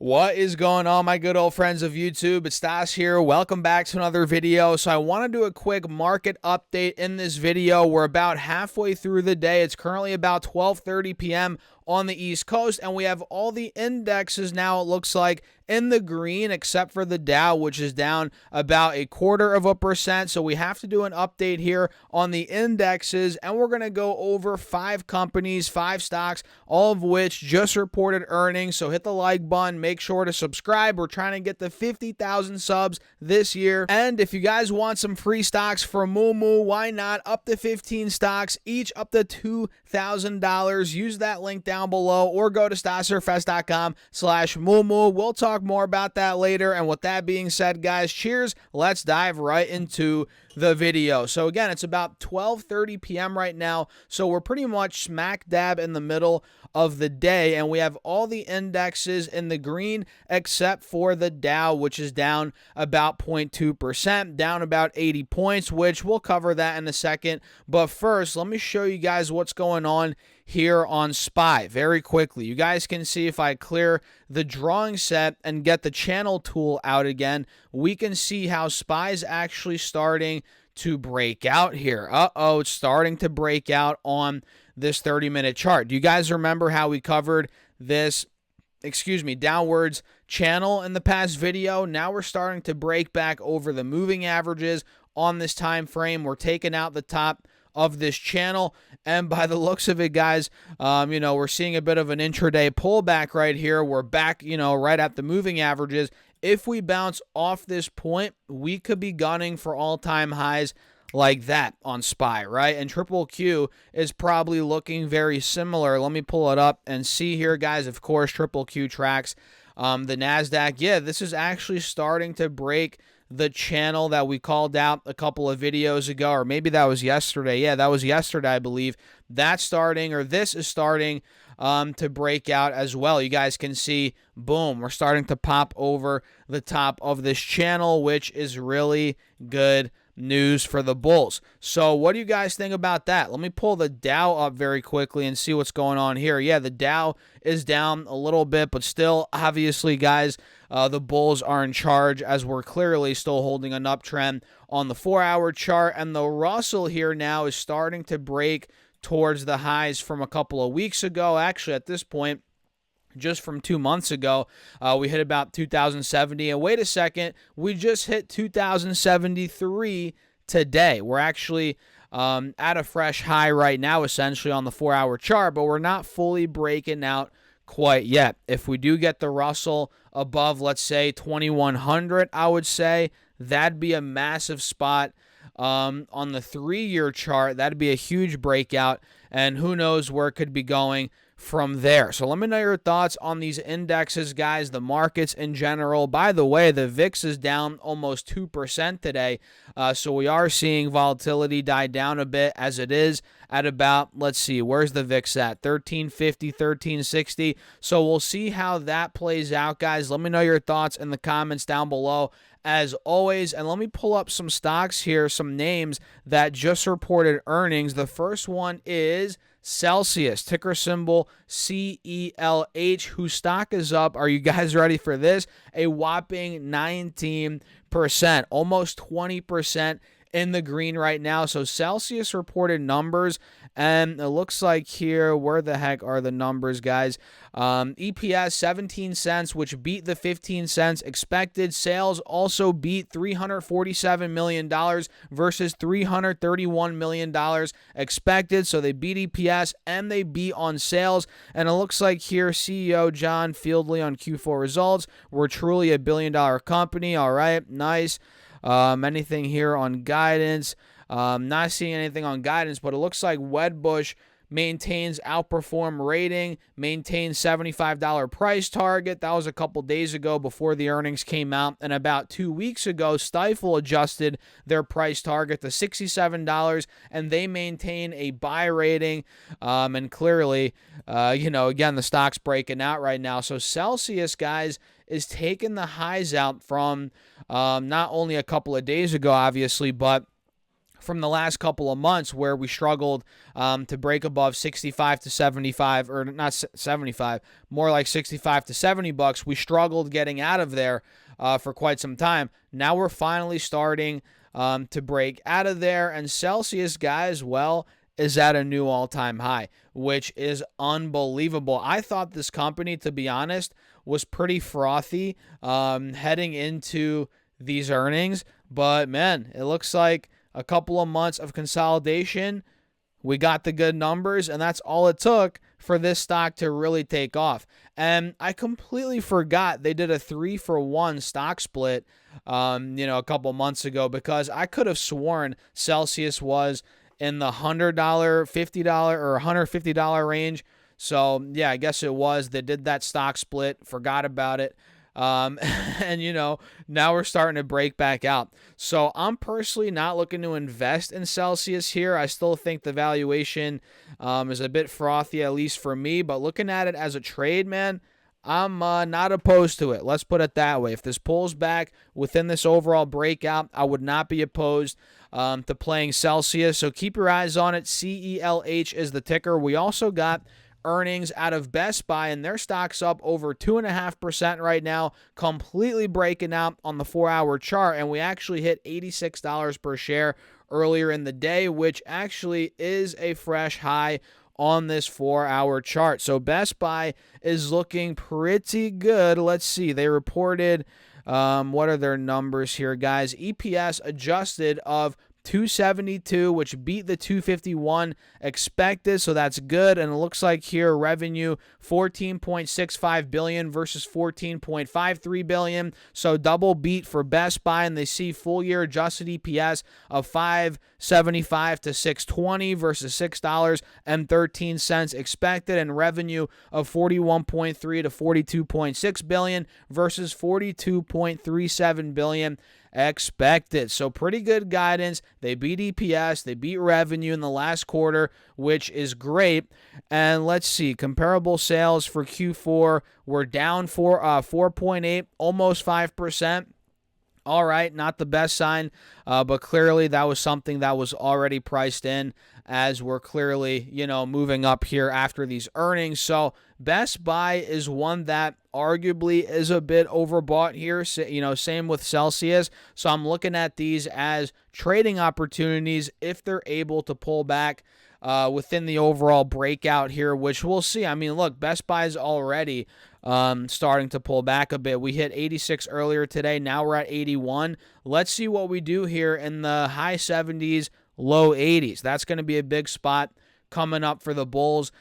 What is going on, my good old friends of YouTube? It's Stas here. Welcome back to another video. So I want to do a quick market update in this video. We're about halfway through the day. It's currently about 12:30 p.m. on the East Coast, and we have all the indexes now, it looks like, in the green, except for the Dow, which is down about 0.25%. So we have to do an update here on the indexes, and we're going to go over 5 companies, 5 stocks, all of which just reported earnings. So hit the like button, make sure to subscribe. We're trying to get the 50,000 subs this year. And if you guys want some free stocks from Moomoo, why not? Up to 15 stocks, each up to $2,000. Use that link down below or go to staserfest.com/Moomoo. We'll talk more about that later. And with that being said, guys, cheers. Let's dive right into the video. So again, it's about 12:30 p.m. right now. So we're pretty much smack dab in the middle of the day, and we have all the indexes in the green except for the Dow, which is down about 0.2%, down about 80 points, which we'll cover that in a second. But first, let me show you guys what's going on here on SPY very quickly. You guys can see if I clear the drawing set and get the channel tool out again, we can see how SPY is actually starting to break out here. It's starting to break out on this 30-minute chart. Do you guys remember how we covered this, downwards channel in the past video? Now we're starting to break back over the moving averages on this time frame. We're taking out the top of this channel, and by the looks of it, guys, we're seeing a bit of an intraday pullback right here. We're back, right at the moving averages. If we bounce off this point, we could be gunning for all-time highs like that on SPY, right? And Triple Q is probably looking very similar. Let me pull it up and see here, guys. Of course, Triple Q tracks the NASDAQ. Yeah, this is actually starting to break the channel that we called out a couple of videos ago, or maybe that was yesterday. Yeah, that was yesterday, I believe. This is starting to break out as well. You guys can see, boom, we're starting to pop over the top of this channel, which is really good news for the bulls. So what do you guys think about that? Let me pull the Dow up very quickly and see what's going on here. Yeah, the Dow is down a little bit, but still, obviously, guys, the bulls are in charge, as we're clearly still holding an uptrend on the 4-hour chart. And the Russell here now is starting to break towards the highs from a couple of weeks ago. Actually, at this point, just from 2 months ago, we hit about 2,070. And wait a second, we just hit 2,073 today. We're actually at a fresh high right now, essentially, on the 4-hour chart, but we're not fully breaking out quite yet. If we do get the Russell above, let's say, 2,100, I would say that'd be a massive spot. On the 3-year chart, that'd be a huge breakout, and who knows where it could be going from there. So let me know your thoughts on these indexes, guys, the markets in general. By the way, the VIX is down almost 2% today, so we are seeing volatility die down a bit, as it is at about, let's see, where's the VIX at? 1350, 1360. So we'll see how that plays out, guys. Let me know your thoughts in the comments down below, as always. And let me pull up some stocks here, some names that just reported earnings. The first one is Celsius, ticker symbol CELH, whose stock is up. Are you guys ready for this? A whopping 19%, almost 20% in the green right now. So Celsius reported numbers, and it looks like here, where the heck are the numbers, guys? EPS 17 cents, which beat the 15 cents expected. Sales also beat $347 million versus $331 million expected. So they beat EPS and they beat on sales. And it looks like here, CEO John Fieldly on Q4 results, we're truly $1 billion company. All right, nice. Anything here on guidance? Not seeing anything on guidance, but it looks like Wedbush maintains outperform rating, maintains $75 price target. That was a couple days ago before the earnings came out. And about 2 weeks ago, Stifel adjusted their price target to $67, and they maintain a buy rating. And clearly, again, the stock's breaking out right now. So Celsius, guys, is taking the highs out from not only a couple of days ago, obviously, but from the last couple of months where we struggled to break above 65 to 75, or not 75, more like 65 to 70 bucks. We struggled getting out of there for quite some time. Now we're finally starting to break out of there, and Celsius, guys, well, is at a new all-time high, which is unbelievable. I thought this company, to be honest, was pretty frothy heading into these earnings, but man, it looks like a couple of months of consolidation, we got the good numbers, and that's all it took for this stock to really take off. And I completely forgot they did a 3-for-1 stock split, a couple months ago, because I could have sworn Celsius was in the $100, $50, or $150 range. So yeah, I guess it was. They did that stock split, forgot about it. And now we're starting to break back out. So I'm personally not looking to invest in Celsius here. I still think the valuation is a bit frothy, at least for me, but looking at it as a trade, man, I'm not opposed to it. Let's put it that way. If this pulls back within this overall breakout, I would not be opposed to playing Celsius. So keep your eyes on it. CELH is the ticker. We also got earnings out of Best Buy, and their stock's up over 2.5% right now, completely breaking out on the 4-hour chart, and we actually hit $86 per share earlier in the day, which actually is a fresh high on this 4-hour chart. So Best Buy is looking pretty good. Let's see. They reported, what are their numbers here, guys? EPS adjusted of 272, which beat the 251 expected, so that's good. And it looks like here revenue $14.65 billion versus $14.53 billion, so double beat for Best Buy, and they see full year adjusted EPS of $5.75 to $6.20 versus $6.13 expected, and revenue of $41.3 to $42.6 billion versus $42.37 billion expected. So pretty good guidance. They beat EPS, they beat revenue in the last quarter, which is great. And let's see, comparable sales for Q4 were down 4.8, almost 5%. All right, not the best sign, but clearly that was something that was already priced in, as we're clearly, moving up here after these earnings. So Best Buy is one that arguably is a bit overbought here, same with Celsius. So I'm looking at these as trading opportunities if they're able to pull back within the overall breakout here, which we'll see. I mean, look, Best Buy is already starting to pull back a bit. We hit 86 earlier today. Now we're at 81. Let's see what we do here in the high 70s, low 80s. That's going to be a big spot coming up for the Bulls.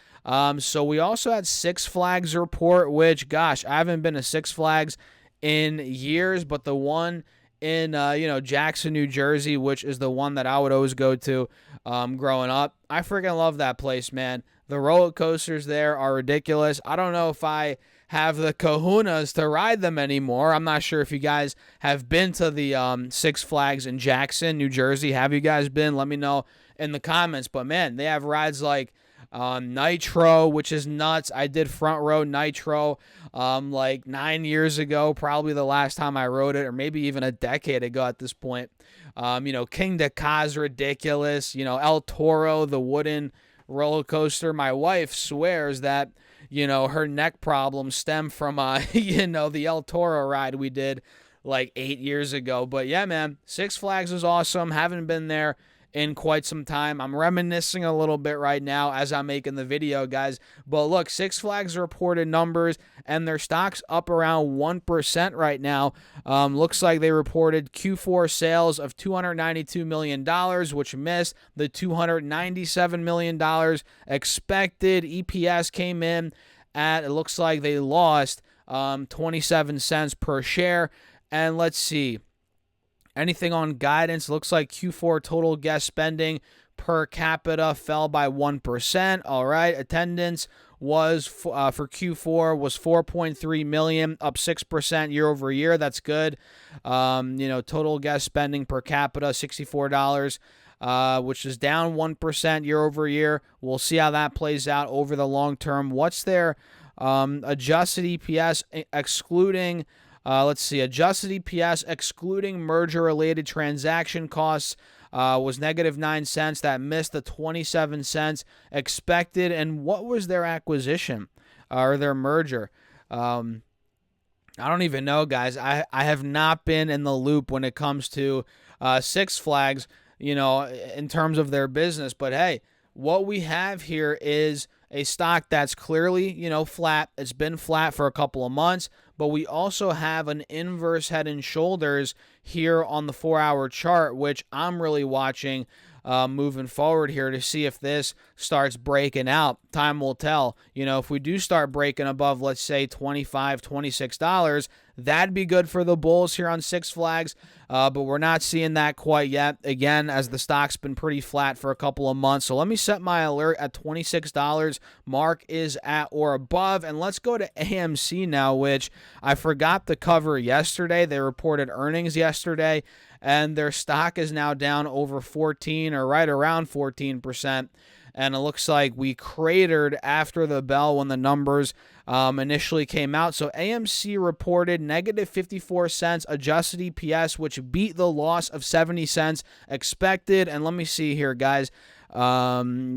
So we also had Six Flags report, which, gosh, I haven't been to Six Flags in years, but the one in, Jackson, New Jersey, which is the one that I would always go to growing up. I freaking love that place, man. The roller coasters there are ridiculous. I don't know if I have the kahunas to ride them anymore. I'm not sure if you guys have been to the Six Flags in Jackson, New Jersey. Have you guys been? Let me know in the comments. But, man, they have rides like Nitro, which is nuts. I did Front Row Nitro like 9 years ago, probably the last time I rode it, or maybe even a decade ago at this point. King Ka's ridiculous. El Toro, the wooden roller coaster. My wife swears that her neck problems stem from the El Toro ride we did like 8 years ago. But yeah, man, Six Flags is awesome. Haven't been there in quite some time. I'm reminiscing a little bit right now as I'm making the video, guys. But look, Six Flags reported numbers, and their stock's up around 1% right now. Looks like they reported Q4 sales of $292 million, which missed the $297 million expected. EPS came in at, it looks like they lost 27 cents per share. And let's see. Anything on guidance? Looks like Q4 total guest spending per capita fell by 1%. All right. Attendance was for Q4 was 4.3 million, up 6% year over year. That's good. Total guest spending per capita $64, which is down 1% year over year. We'll see how that plays out over the long term. What's their adjusted EPS excluding? Let's see, adjusted EPS excluding merger-related transaction costs was -9 cents. That missed the 27 cents expected. And what was their acquisition or their merger? I don't even know, guys. I have not been in the loop when it comes to Six Flags, in terms of their business. But hey, what we have here is a stock that's clearly, flat. It's been flat for a couple of months, but we also have an inverse head and shoulders here on the 4-hour chart, which I'm really watching moving forward here to see if this starts breaking out. Time will tell. If we do start breaking above, let's say $25, $26, that'd be good for the bulls here on Six Flags, but we're not seeing that quite yet, again, as the stock's been pretty flat for a couple of months. So let me set my alert at $26. Mark is at or above, and let's go to AMC now, which I forgot to cover yesterday. They reported earnings yesterday, and their stock is now down over 14 or right around 14%. And it looks like we cratered after the bell when the numbers initially came out. So AMC reported -54 cents adjusted EPS, which beat the loss of 70 cents expected. And let me see here, guys. Revenue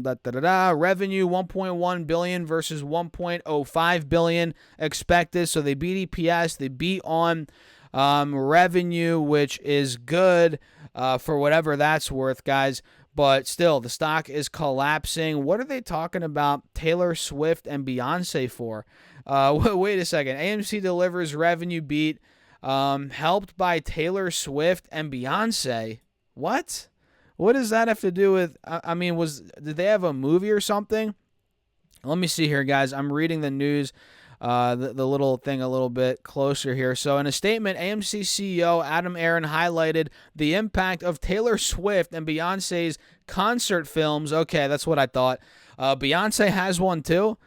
$1.1 billion versus $1.05 billion expected. So they beat EPS. They beat on revenue, which is good for whatever that's worth, guys. But still, the stock is collapsing. What are they talking about Taylor Swift and Beyonce for? Wait a second. AMC delivers revenue beat helped by Taylor Swift and Beyonce. What? What does that have to do with? Did they have a movie or something? Let me see here, guys. I'm reading the news. The little thing a little bit closer here. So in a statement, AMC CEO Adam Aron highlighted the impact of Taylor Swift and Beyonce's concert films. Okay, that's what I thought. Beyonce has one too?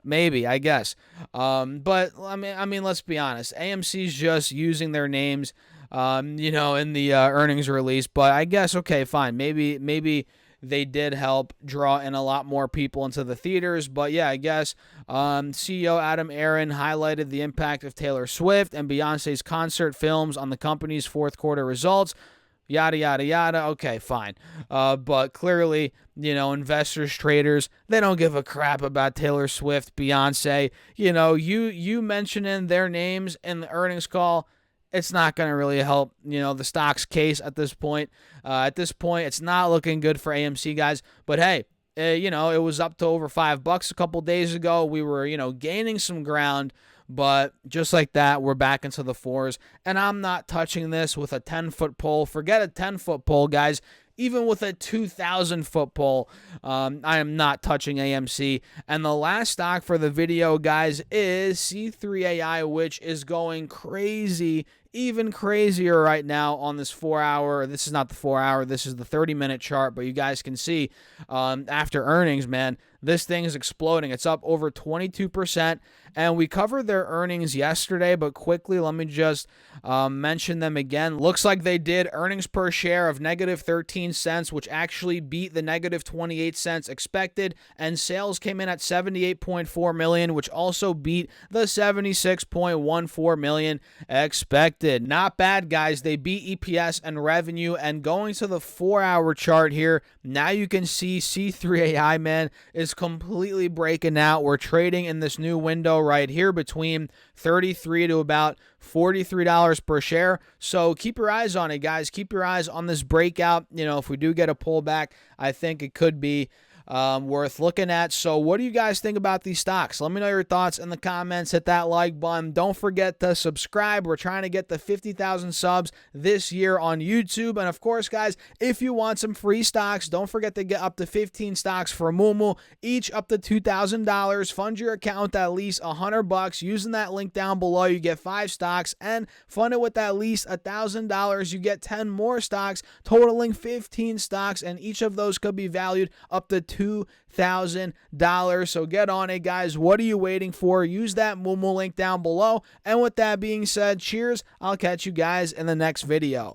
Maybe, I guess. But I mean, let's be honest. AMC's just using their names, in the earnings release. But I guess, okay, fine. Maybe they did help draw in a lot more people into the theaters. But yeah, I guess CEO Adam Aron highlighted the impact of Taylor Swift and Beyonce's concert films on the company's fourth quarter results. Yada, yada, yada. Okay, fine. But clearly, investors, traders, they don't give a crap about Taylor Swift, Beyonce. You mentioning their names in the earnings call, it's not going to really help, the stock's case at this point. At this point, it's not looking good for AMC, guys. But hey, it was up to over $5 a couple days ago. We were, gaining some ground. But just like that, we're back into the fours. And I'm not touching this with a 10-foot pole. Forget a 10-foot pole, guys. Even with a 2,000-foot pole, I am not touching AMC. And the last stock for the video, guys, is C3AI, which is going crazy, even crazier right now on this 4-hour. This is not the 4-hour. This is the 30-minute chart. But you guys can see after earnings, man, this thing is exploding. It's up over 22%. And we covered their earnings yesterday, but quickly, let me just mention them again. Looks like they did earnings per share of -13 cents, which actually beat the -28 cents expected. And sales came in at $78.4 million, which also beat the $76.14 million expected. Not bad, guys. They beat EPS and revenue. And going to the 4-hour chart here, now you can see C3AI, man, is completely breaking out. We're trading in this new window right here between $33 to about $43 per share. So keep your eyes on it, guys. Keep your eyes on this breakout. If we do get a pullback, I think it could be worth looking at. So what do you guys think about these stocks? Let me know your thoughts in the comments. Hit that like button. Don't forget to subscribe. We're trying to get the 50,000 subs this year on YouTube. And of course, guys, if you want some free stocks, don't forget to get up to 15 stocks for Moomoo, each up to $2,000. Fund your account at least $100. Using that link down below, you get 5 stocks, and fund it with at least $1,000. You get 10 more stocks, totaling 15 stocks, and each of those could be valued up to $2,000. So get on it, guys. What are you waiting for? Use that Moomoo link down below. And with that being said, cheers. I'll catch you guys in the next video.